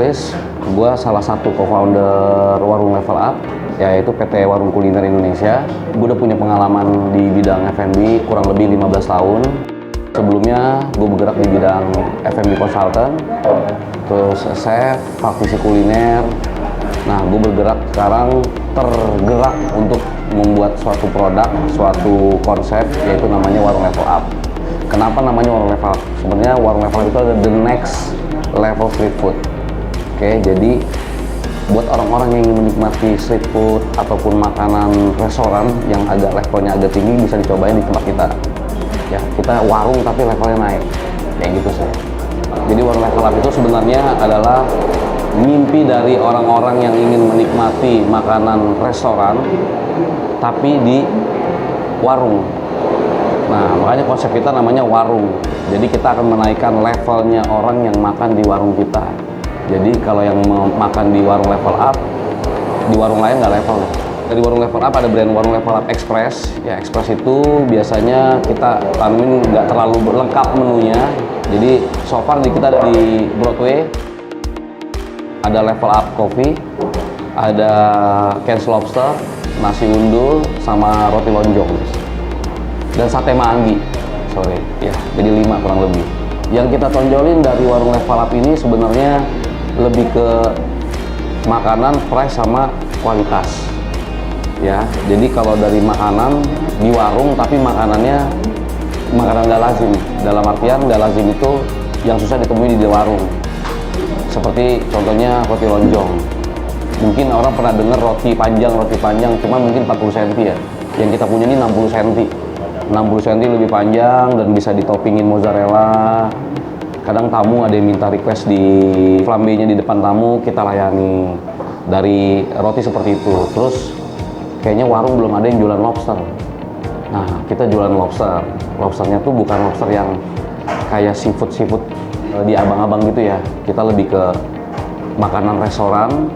Kris, gue salah satu co-founder Warung Level Up, yaitu PT Warung Kuliner Indonesia. Gue udah punya pengalaman di bidang F&B kurang lebih 15 tahun. Sebelumnya gue bergerak di bidang F&B consultant, terus chef, praktisi kuliner. Nah, gue bergerak sekarang tergerak untuk membuat suatu produk, suatu konsep, yaitu namanya Warung Level Up. Kenapa namanya Warung Level Up? Sebenarnya Warung Level Up itu ada the next level street food. Oke, jadi buat orang-orang yang ingin menikmati street food ataupun makanan restoran yang agak levelnya agak tinggi, bisa dicobain di tempat kita. Ya, kita warung tapi levelnya naik, kayak gitu sih. Jadi Warung Level Up itu sebenarnya adalah mimpi dari orang-orang yang ingin menikmati makanan restoran tapi di warung. Nah, makanya konsep kita namanya warung. Jadi kita akan menaikkan levelnya orang yang makan di warung kita. Jadi kalau yang makan di warung Level Up, di warung lain nggak level. Dari Warung Level Up ada brand Warung Level Up Express. Ya, Express itu biasanya kita tanemin nggak terlalu lengkap menunya. Jadi so far kita ada di Broadway, ada Level Up Coffee, ada Ken's Lobster, nasi undul, sama roti lonjong, dan sate manggi. Ya, jadi 5 kurang lebih. Yang kita tonjolin dari Warung Level Up ini sebenarnya lebih ke makanan, price, sama kualitas. Ya, jadi kalau dari makanan di warung tapi makanannya makanan nggak lazim. Dalam artian nggak lazim itu yang susah ditemui di warung. Seperti contohnya roti lonjong. Mungkin orang pernah dengar roti panjang, cuman mungkin 40 cm ya. Yang kita punya ini 60 cm. 60 cm lebih panjang dan bisa ditoppingin mozzarella. Kadang tamu ada yang minta request di flambenya di depan tamu, kita layani dari roti seperti itu. Terus kayaknya warung belum ada yang jualan lobster. Nah, kita jualan lobster. Lobsternya tuh bukan lobster yang kayak seafood di abang-abang gitu ya. Kita lebih ke makanan restoran,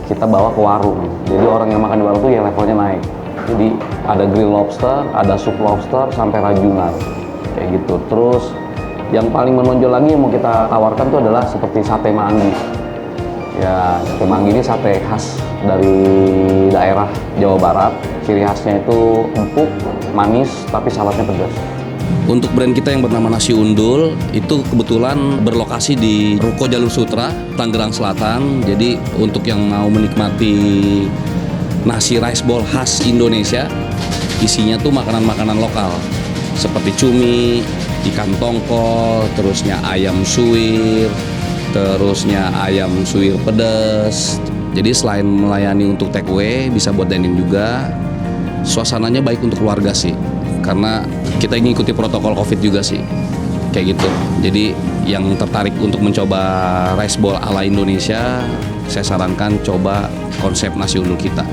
kita bawa ke warung. Jadi orang yang makan di warung tuh ya levelnya naik. Jadi ada grill lobster, ada sup lobster, sampai rajungan. Kayak gitu. Terus yang paling menonjol lagi yang mau kita tawarkan tuh adalah seperti sate manggi. Ya, sate manggi ini sate khas dari daerah Jawa Barat. Ciri khasnya itu empuk, manis, tapi saladnya pedas. Untuk brand kita yang bernama Nasi Undul, itu kebetulan berlokasi di Ruko Jalur Sutra, Tangerang Selatan. Jadi untuk yang mau menikmati nasi rice bowl khas Indonesia, isinya tuh makanan-makanan lokal. Seperti cumi, ikan tongkol, terusnya ayam suwir, terusnya ayam suwir pedas. Jadi selain melayani untuk take away, bisa buat dining juga. Suasananya baik untuk keluarga sih, karena kita ingin ikuti protokol COVID juga sih, kayak gitu. Jadi yang tertarik untuk mencoba rice bowl ala Indonesia, saya sarankan coba konsep nasi undul kita.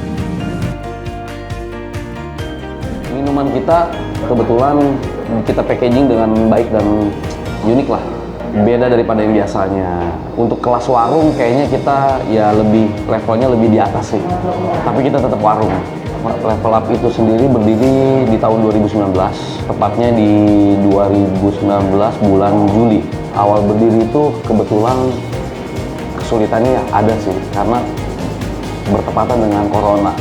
Minuman kita kebetulan kita packaging dengan baik dan unik lah, beda daripada yang biasanya. Untuk kelas warung kayaknya kita ya levelnya lebih di atas sih, tapi kita tetap warung. Level Up itu sendiri berdiri di tahun 2019, tepatnya di 2019 bulan Juli. Awal berdiri itu kebetulan kesulitannya ada sih, karena bertepatan dengan Corona.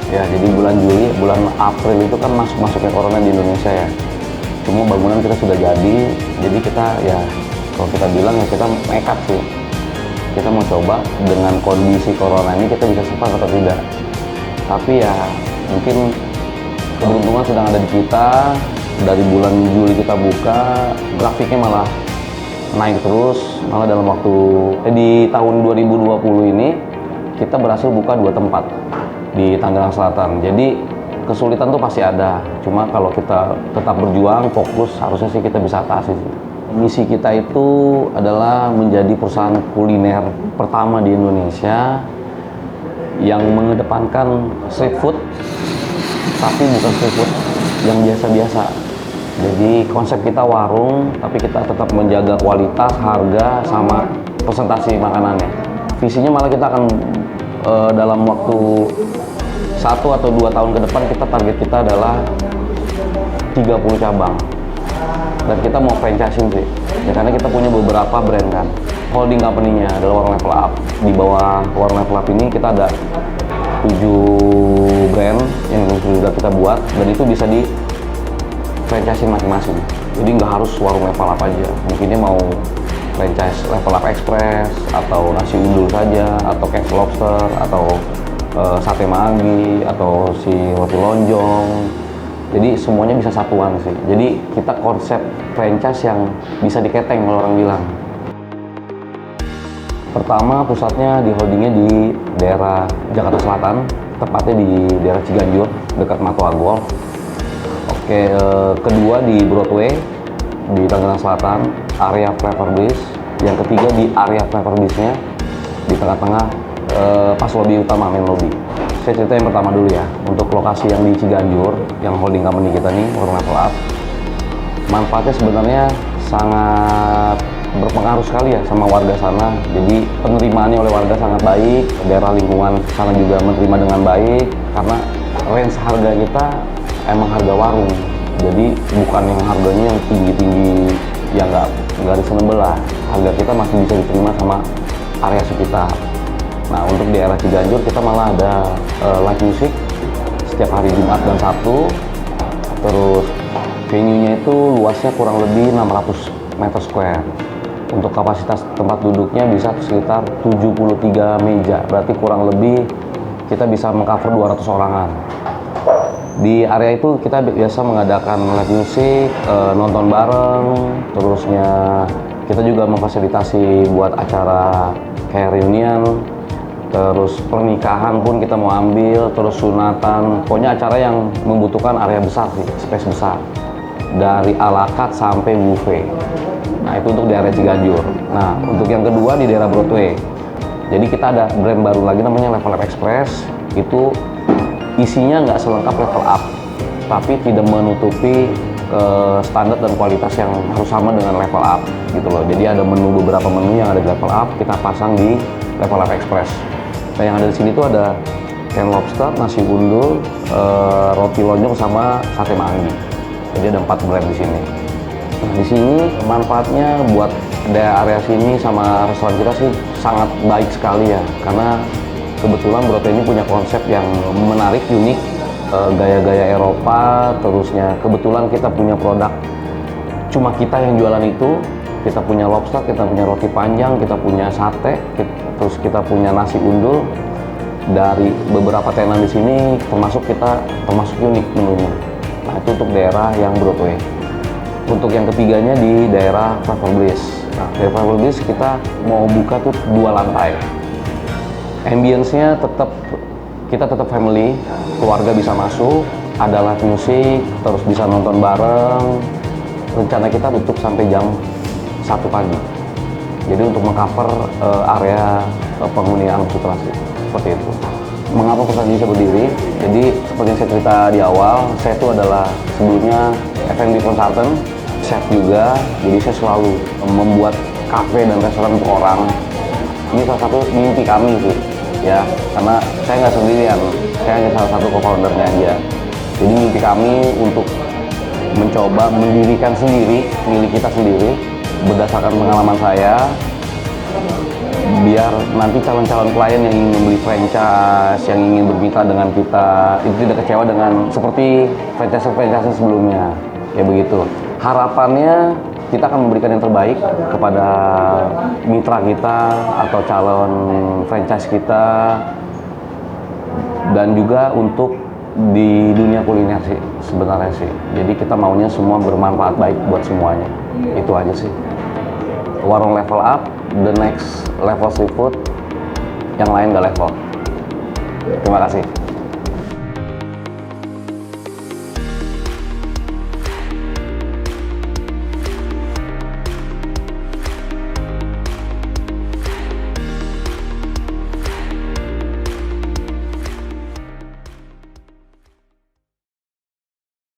Ya, jadi bulan Juli, bulan April itu kan masuknya Corona di Indonesia ya. Cuma bangunan kita sudah jadi kita ya, kalau kita bilang ya kita nekat sih. Kita mau coba dengan kondisi Corona ini kita bisa survive atau tidak. Tapi ya mungkin keberuntungan sedang ada di kita. Dari bulan Juli kita buka, grafiknya malah naik terus. Malah dalam waktu di tahun 2020 ini kita berhasil buka 2 tempat di Tangerang Selatan. Jadi kesulitan tuh pasti ada. Cuma kalau kita tetap berjuang, fokus, harusnya sih kita bisa atasi sih. Misi kita itu adalah menjadi perusahaan kuliner pertama di Indonesia yang mengedepankan street food, tapi bukan street food yang biasa-biasa. Jadi konsep kita warung, tapi kita tetap menjaga kualitas, harga, sama presentasi makanannya. Visinya malah kita akan dalam waktu 1 atau 2 tahun ke depan, target kita adalah 30 cabang. dan kita mau franchising sih. Ya, karena kita punya beberapa brand kan. Holding company-nya adalah Warung Level Up. Di bawah Warung Level Up ini kita ada 7 brand yang sudah kita buat, dan itu bisa di franchising masing-masing. Jadi nggak harus Warung Level Up aja. Mungkin dia mau franchise Level Up Express, atau nasi undul saja, atau Cash Lobster, atau sate manggi, atau si roti lonjong. Jadi semuanya bisa satuan sih. Jadi kita konsep franchise yang bisa diketeng kalau orang bilang. Pertama, pusatnya di holdingnya di daerah Jakarta Selatan, tepatnya di daerah Ciganjur, dekat Matoa Golf. Oke, kedua di Broadway, di Tangerang Selatan, area Flavor Bliss. Yang ketiga di area Flavor Bliss-nya, di tengah-tengah pas lobby utama, main lobby. Saya cerita yang pertama dulu ya, untuk lokasi yang di Ciganjur, yang holding company kita nih, Warung Level Up. Manfaatnya sebenarnya sangat berpengaruh sekali ya sama warga sana. Jadi penerimaannya oleh warga sangat baik, daerah lingkungan sana juga menerima dengan baik, karena range harga kita emang harga warung. Jadi bukan yang harganya yang tinggi-tinggi, yang nggak reasonable lah. Harga kita masih bisa diterima sama area sekitar. Nah, untuk di daerah Ciganjur kita malah ada live music setiap hari Jumat dan Sabtu. Terus venue-nya itu luasnya kurang lebih 600 meter square. Untuk kapasitas tempat duduknya bisa sekitar 73 meja, berarti kurang lebih kita bisa mengcover 200 orangan. Di area itu kita biasa mengadakan live music, nonton bareng, terusnya kita juga memfasilitasi buat acara kayak reunion, terus pernikahan pun kita mau ambil, terus sunatan, pokoknya acara yang membutuhkan area besar sih, space besar, dari ala carte sampai buffet. Nah, itu untuk di area Ciganjur. Nah, untuk yang kedua di daerah Broadway. Jadi kita ada brand baru lagi namanya Level Up Express. Itu isinya nggak selengkap Level Up, tapi tidak menutupi standar dan kualitas yang harus sama dengan Level Up gitu loh. Jadi ada beberapa menu yang ada di Level Up, kita pasang di Level Up Express. Nah, yang ada di sini tuh ada Ken Lobster, nasi undul, roti lonjong, sama sate manggi. Jadi ada 4 brand di sini. Nah, di sini manfaatnya buat area sini sama restoran kita sih sangat baik sekali ya, karena kebetulan Broadway ini punya konsep yang menarik, unik, gaya-gaya Eropa. Terusnya kebetulan kita punya produk cuma kita yang jualan itu. Kita punya lobster, kita punya roti panjang, kita punya sate, terus kita punya nasi undul. Dari beberapa tenan di sini termasuk unik menunya. Nah, itu untuk daerah yang Broadway. Untuk yang ketiganya di daerah Flavor Bliss. Nah, di Flavor Bliss kita mau buka tuh 2 lantai. Ambience-nya kita tetap family, keluarga bisa masuk, ada live music, terus bisa nonton bareng. Rencana kita tutup sampai jam 1 pagi. Jadi untuk mengcover area penghuni Alam Sutra sih, seperti itu. Mengapa perusahaan ini bisa berdiri? Jadi seperti yang saya cerita di awal, saya itu adalah sebelumnya F&B consultant, chef juga. Jadi saya selalu membuat kafe dan restoran untuk orang. Ini salah satu mimpi kami sih, ya, karena saya nggak sendirian, saya hanya salah satu co-foundernya aja. Jadi mimpi kami untuk mencoba mendirikan sendiri, milik kita sendiri, berdasarkan pengalaman saya, biar nanti calon-calon klien yang ingin membeli franchise, yang ingin bermitra dengan kita, itu tidak kecewa dengan seperti franchise sebelumnya. Ya begitu. Harapannya kita akan memberikan yang terbaik kepada mitra kita atau calon franchise kita, dan juga untuk di dunia kuliner sih sebenarnya sih. Jadi kita maunya semua bermanfaat baik buat semuanya. Itu aja sih. Warung Level Up, the next level seafood, yang lain gak level. Terima kasih.